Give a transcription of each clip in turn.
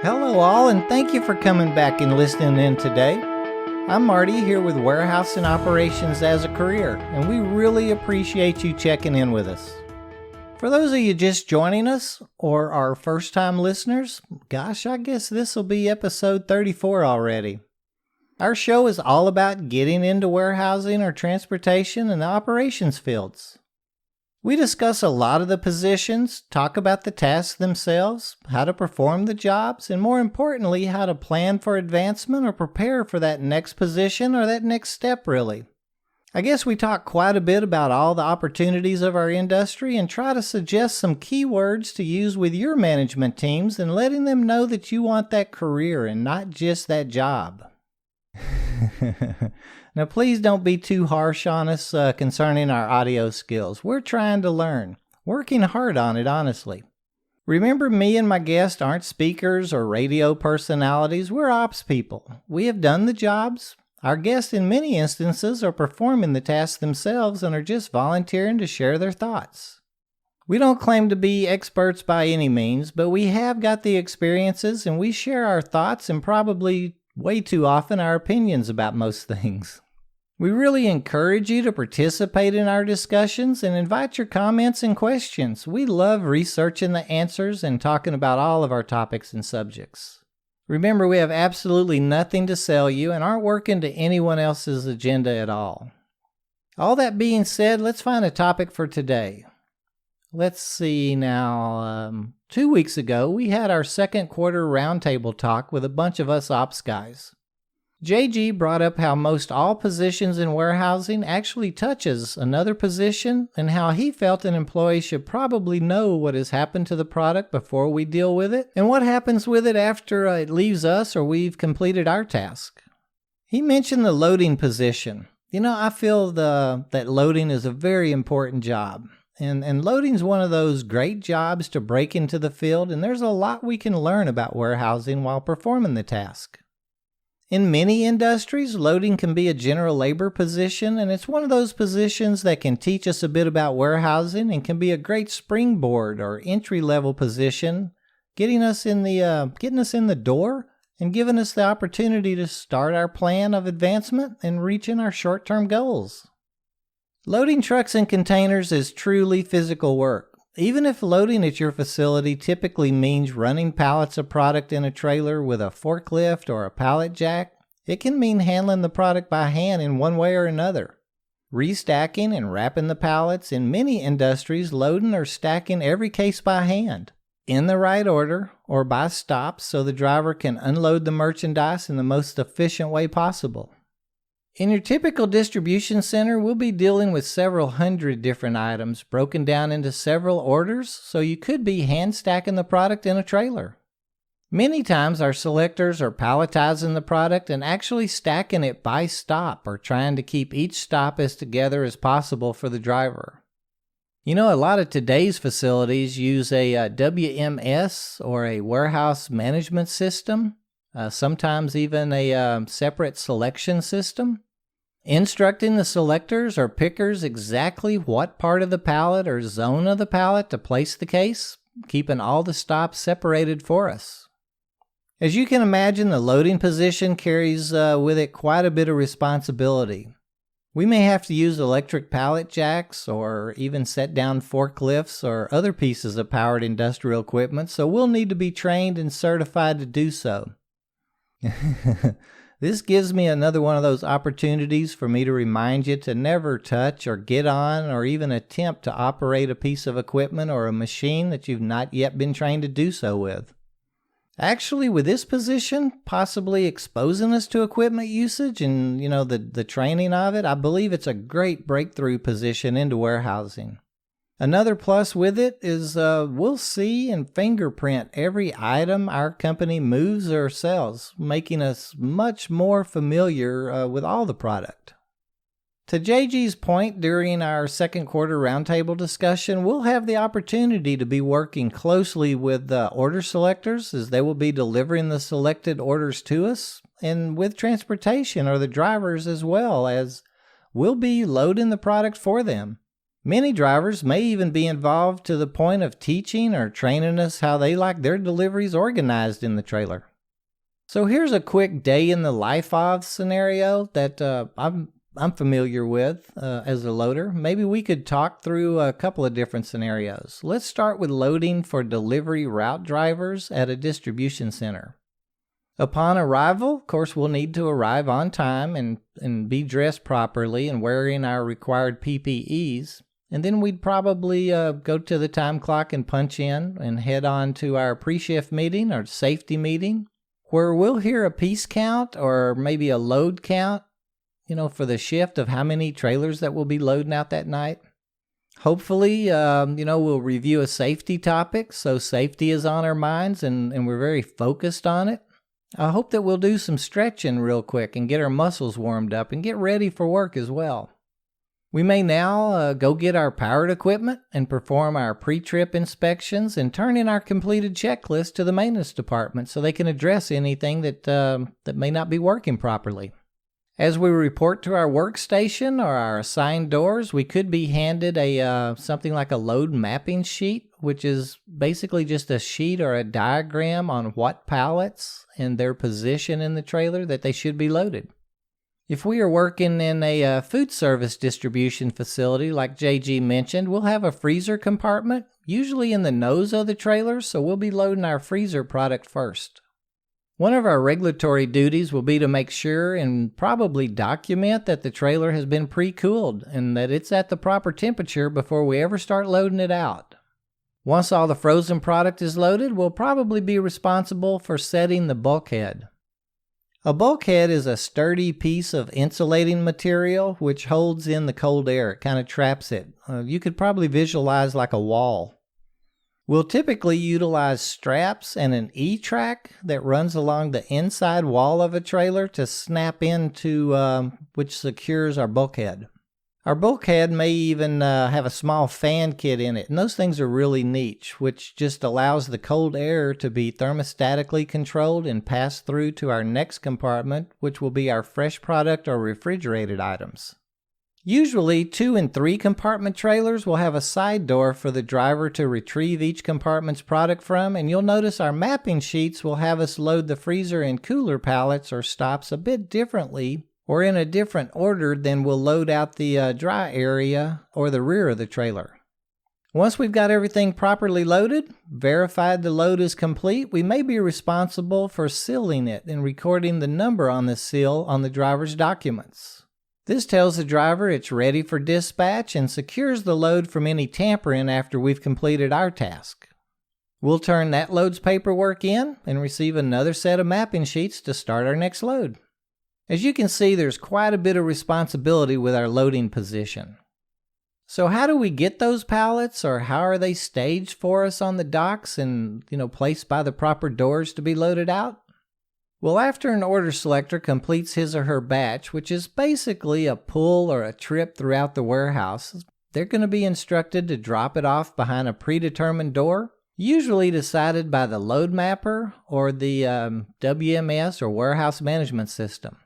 Hello all, and thank you for coming back and listening in today. I'm Marty here with Warehouse and Operations as a Career, and we really appreciate you checking in with us. For those of you just joining us or our first-time listeners, gosh, I guess this will be episode 34 already. Our show is all about getting into warehousing or transportation in the operations fields. We discuss a lot of the positions, talk about the tasks themselves, how to perform the jobs, and more importantly, how to plan for advancement or prepare for that next position or that next step, really. I guess we talk quite a bit about all the opportunities of our industry and try to suggest some keywords to use with your management teams and letting them know that you want that career and not just that job. Now, please don't be too harsh on us concerning our audio skills. We're trying to learn, working hard on it, honestly. Remember, me and my guest aren't speakers or radio personalities. We're ops people. We have done the jobs. Our guests, in many instances, are performing the tasks themselves and are just volunteering to share their thoughts. We don't claim to be experts by any means, but we have got the experiences and we share our thoughts and probably way too often our opinions about most things. We really encourage you to participate in our discussions and invite your comments and questions. We love researching the answers and talking about all of our topics and subjects. Remember, we have absolutely nothing to sell you and aren't working to anyone else's agenda at all. All that being said, let's find a topic for today. Let's see now. 2 weeks ago, we had our second quarter roundtable talk with a bunch of us ops guys. JG brought up how most all positions in warehousing actually touches another position and how he felt an employee should probably know what has happened to the product before we deal with it and what happens with it after it leaves us or we've completed our task. He mentioned the loading position. I feel that loading is a very important job. And loading is one of those great jobs to break into the field, and there's a lot we can learn about warehousing while performing the task. In many industries, loading can be a general labor position, and it's one of those positions that can teach us a bit about warehousing and can be a great springboard or entry-level position, getting us in the door and giving us the opportunity to start our plan of advancement and reaching our short-term goals. Loading trucks and containers is truly physical work. Even if loading at your facility typically means running pallets of product in a trailer with a forklift or a pallet jack, it can mean handling the product by hand in one way or another. Restacking and wrapping the pallets, in many industries, loading or stacking every case by hand, in the right order or by stops so the driver can unload the merchandise in the most efficient way possible. In your typical distribution center, we'll be dealing with several hundred different items broken down into several orders, so you could be hand stacking the product in a trailer. Many times our selectors are palletizing the product and actually stacking it by stop or trying to keep each stop as together as possible for the driver. A lot of today's facilities use a WMS or a warehouse management system. Sometimes even a separate selection system, instructing the selectors or pickers exactly what part of the pallet or zone of the pallet to place the case, keeping all the stops separated for us. As you can imagine, the loading position carries with it quite a bit of responsibility. We may have to use electric pallet jacks or even set down forklifts or other pieces of powered industrial equipment, so we'll need to be trained and certified to do so. This gives me another one of those opportunities for me to remind you to never touch or get on or even attempt to operate a piece of equipment or a machine that you've not yet been trained to do so with. Actually, with this position, possibly exposing us to equipment usage and, the training of it, I believe it's a great breakthrough position into warehousing. Another plus with it is we'll see and fingerprint every item our company moves or sells, making us much more familiar with all the product. To JG's point, during our second quarter roundtable discussion, we'll have the opportunity to be working closely with order selectors as they will be delivering the selected orders to us, and with transportation or the drivers as well, as we'll be loading the product for them. Many drivers may even be involved to the point of teaching or training us how they like their deliveries organized in the trailer. So here's a quick day in the life of scenario that I'm familiar with as a loader. Maybe we could talk through a couple of different scenarios. Let's start with loading for delivery route drivers at a distribution center. Upon arrival, of course, we'll need to arrive on time and be dressed properly and wearing our required PPEs. And then we'd probably go to the time clock and punch in and head on to our pre-shift meeting or safety meeting, where we'll hear a piece count or maybe a load count, for the shift of how many trailers that will be loading out that night. Hopefully, we'll review a safety topic, so safety is on our minds and we're very focused on it. I hope that we'll do some stretching real quick and get our muscles warmed up and get ready for work as well. We may now go get our powered equipment and perform our pre-trip inspections and turn in our completed checklist to the maintenance department so they can address anything that may not be working properly. As we report to our workstation or our assigned doors, we could be handed something like a load mapping sheet, which is basically just a sheet or a diagram on what pallets and their position in the trailer that they should be loaded. If we are working in a food service distribution facility like JG mentioned, we'll have a freezer compartment, usually in the nose of the trailer, so we'll be loading our freezer product first. One of our regulatory duties will be to make sure and probably document that the trailer has been pre-cooled and that it's at the proper temperature before we ever start loading it out. Once all the frozen product is loaded, we'll probably be responsible for setting the bulkhead. A bulkhead is a sturdy piece of insulating material which holds in the cold air. It kind of traps it. You could probably visualize like a wall. We'll typically utilize straps and an E-track that runs along the inside wall of a trailer to snap into, which secures our bulkhead. Our bulkhead may even have a small fan kit in it, and those things are really neat, which just allows the cold air to be thermostatically controlled and pass through to our next compartment, which will be our fresh product or refrigerated items. Usually 2 and 3 compartment trailers will have a side door for the driver to retrieve each compartment's product from, and you'll notice our mapping sheets will have us load the freezer and cooler pallets or stops a bit differently or in a different order than we'll load out the dry area or the rear of the trailer. Once we've got everything properly loaded, verified the load is complete, we may be responsible for sealing it and recording the number on the seal on the driver's documents. This tells the driver it's ready for dispatch and secures the load from any tampering after we've completed our task. We'll turn that load's paperwork in and receive another set of mapping sheets to start our next load. As you can see, there's quite a bit of responsibility with our loading position. So how do we get those pallets, or how are they staged for us on the docks and, placed by the proper doors to be loaded out? Well, after an order selector completes his or her batch, which is basically a pull or a trip throughout the warehouse, they're going to be instructed to drop it off behind a predetermined door, usually decided by the load mapper or the WMS or warehouse management system.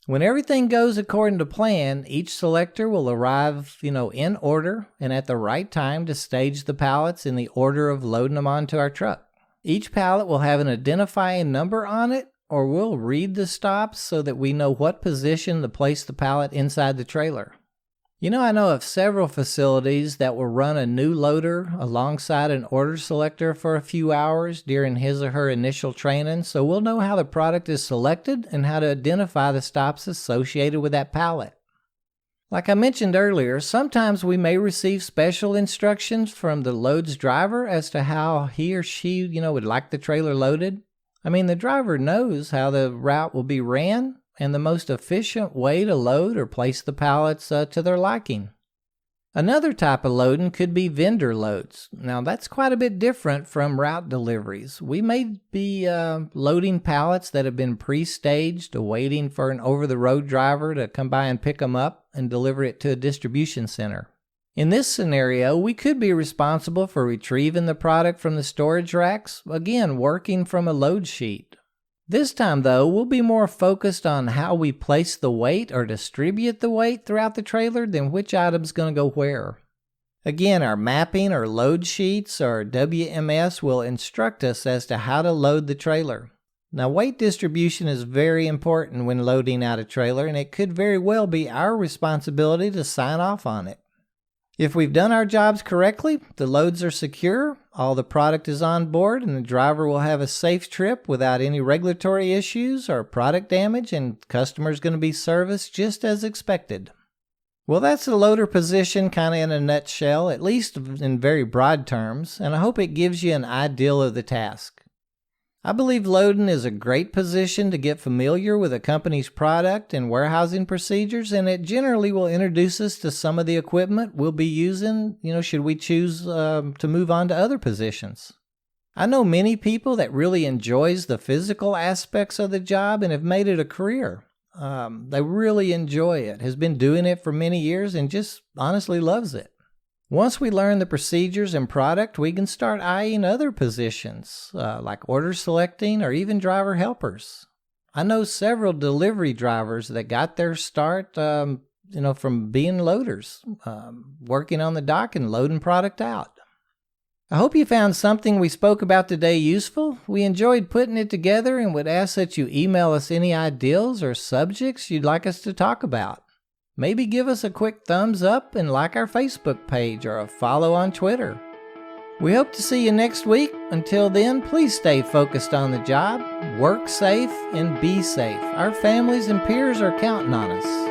When everything goes according to plan, each selector will arrive, in order and at the right time to stage the pallets in the order of loading them onto our truck. Each pallet will have an identifying number on it, or we'll read the stops so that we know what position to place the pallet inside the trailer. I know of several facilities that will run a new loader alongside an order selector for a few hours during his or her initial training, so we'll know how the product is selected and how to identify the stops associated with that pallet. Like I mentioned earlier, sometimes we may receive special instructions from the loads driver as to how he or she, would like the trailer loaded. The driver knows how the route will be ran and the most efficient way to load or place the pallets to their liking. Another type of loading could be vendor loads. Now that's quite a bit different from route deliveries. We may be loading pallets that have been pre-staged, waiting for an over-the-road driver to come by and pick them up and deliver it to a distribution center. In this scenario, we could be responsible for retrieving the product from the storage racks, again working from a load sheet. This time, though, we'll be more focused on how we place the weight or distribute the weight throughout the trailer than which item's going to go where. Again, our mapping or load sheets or WMS will instruct us as to how to load the trailer. Now, weight distribution is very important when loading out a trailer, and it could very well be our responsibility to sign off on it. If we've done our jobs correctly, the loads are secure, all the product is on board, and the driver will have a safe trip without any regulatory issues or product damage, and the customer's going to be serviced just as expected. Well, that's the loader position kind of in a nutshell, at least in very broad terms, and I hope it gives you an idea of the task. I believe loading is a great position to get familiar with a company's product and warehousing procedures, and it generally will introduce us to some of the equipment we'll be using, should we choose to move on to other positions. I know many people that really enjoys the physical aspects of the job and have made it a career. They really enjoy it, has been doing it for many years, and just honestly loves it. Once we learn the procedures and product, we can start eyeing other positions, like order selecting or even driver helpers. I know several delivery drivers that got their start, from being loaders, working on the dock and loading product out. I hope you found something we spoke about today useful. We enjoyed putting it together and would ask that you email us any ideas or subjects you'd like us to talk about. Maybe give us a quick thumbs up and like our Facebook page or a follow on Twitter. We hope to see you next week. Until then, please stay focused on the job, work safe, and be safe. Our families and peers are counting on us.